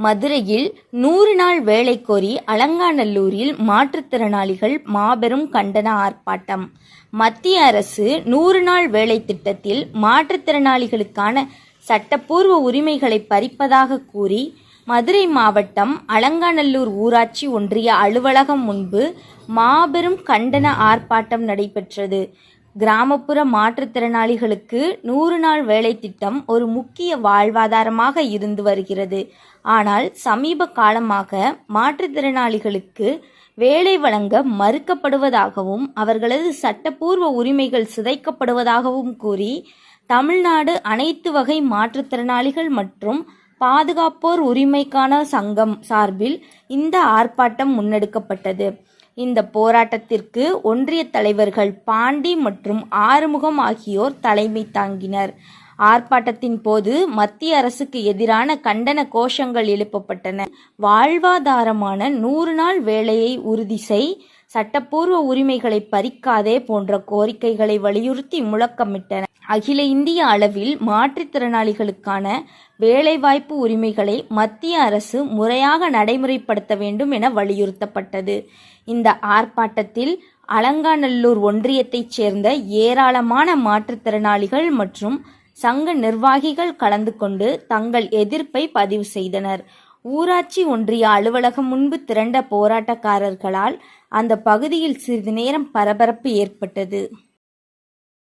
மதுரையில் 100 நாள் வேலை கோரி அலங்காநல்லூரில் மாற்றுத்திறனாளிகள் மாபெரும் கண்டன ஆர்ப்பாட்டம். மத்திய அரசு 100 நாள் வேலை திட்டத்தில் மாற்றுத்திறனாளிகளுக்கான சட்டப்பூர்வ உரிமைகளை பறிப்பதாக கூறி மதுரை மாவட்டம் அலங்காநல்லூர் ஊராட்சி ஒன்றிய அலுவலகம் முன்பு மாபெரும் கண்டன ஆர்ப்பாட்டம் நடைபெற்றது. கிராமப்புற மாற்றுத்திறனாளிகளுக்கு 100 நாள் வேலை திட்டம் ஒரு முக்கிய வாழ்வாதாரமாக இருந்து வருகிறது. ஆனால் சமீப காலமாக மாற்றுத்திறனாளிகளுக்கு வேலை வழங்க மறுக்கப்படுவதாகவும் அவர்களது சட்டப்பூர்வ உரிமைகள் சிதைக்கப்படுவதாகவும் கூறி தமிழ்நாடு அனைத்து வகை மாற்றுத்திறனாளிகள் மற்றும் பாதுகாப்போர் உரிமைக்கான சங்கம் சார்பில் இந்த ஆர்ப்பாட்டம் முன்னெடுக்கப்பட்டது. இந்த போராட்டத்திற்கு ஒன்றிய தலைவர்கள் பாண்டி மற்றும் ஆறுமுகம் ஆகியோர் தலைமை தாங்கினர். ஆர்ப்பாட்டத்தின் போது மத்திய அரசுக்கு எதிரான கண்டன கோஷங்கள் எழுப்பப்பட்டன. வாழ்வாதாரமான 100 நாள் வேலையை உறுதி செய், சட்டப்பூர்வ உரிமைகளை பறிக்காதே போன்ற கோரிக்கைகளை வலியுறுத்தி முழக்கமிட்டனர். அகில இந்திய அளவில் மாற்றுத்திறனாளிகளுக்கான வேலைவாய்ப்பு உரிமைகளை மத்திய அரசு முறையாக நடைமுறைப்படுத்த வேண்டும் என வலியுறுத்தப்பட்டது. இந்த ஆர்ப்பாட்டத்தில் அலங்காநல்லூர் ஒன்றியத்தைச் சேர்ந்த ஏராளமான மாற்றுத்திறனாளிகள் மற்றும் சங்க நிர்வாகிகள் கலந்து கொண்டு தங்கள் எதிர்ப்பை பதிவு செய்தனர். ஊராட்சி ஒன்றிய அலுவலகம் முன்பு திரண்ட போராட்டக்காரர்களால் அந்த பகுதியில் சிறிது நேரம் பரபரப்பு ஏற்பட்டது.